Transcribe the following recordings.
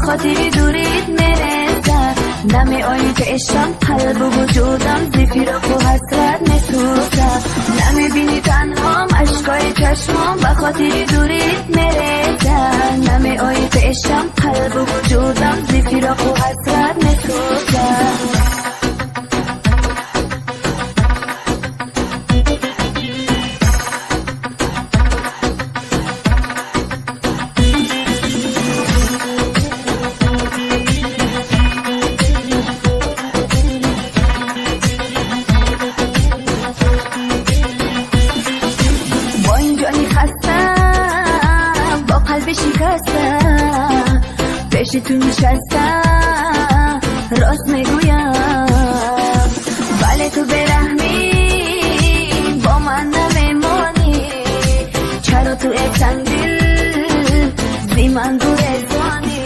خاطر دورید میرسه نم آیی که عشقم قلب و وجودم زفیرک و حسرت میسوزه نمیبینی تنهام اشکای چشمام به خاطر دورید میرسه نم آیی که عشقم قلب و وجودم زفیرک و حسرت میسوزه شکستم پیش تو نشستم راست میگویم ولی تو برحمی با من نمیمانی چرا تو اتن دل زی من دور ازانی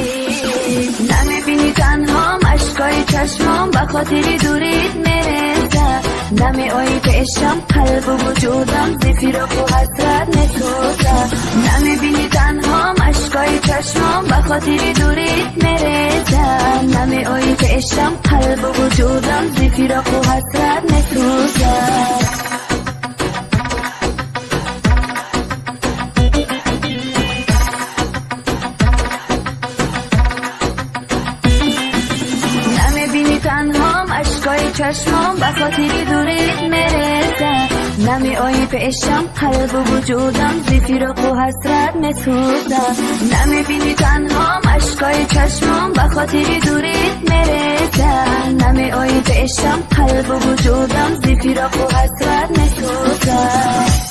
نمیبینی تنهام اشکای چشمام به خاطر دورید میرسه نمی آیی که عشقم قلب و وجودم زفیرک و حسرت میسوزه نمیبینی تنهام اشکای چشمام به خاطر دورید میرسه نمی آیی که عشقم قلب و وجودم زفیرک و حسرت میسوزه تنهام اشکای چشمام به خاطر دورید میرسه نمی آیی به عشقم قلب و وجودم زفیرک و حسرت میسوزه نمیبینی تنهام اشکای چشمام به خاطر دورید میرسه نمی آیی به عشقم قلب و وجودم زفیرک و حسرت میسوزه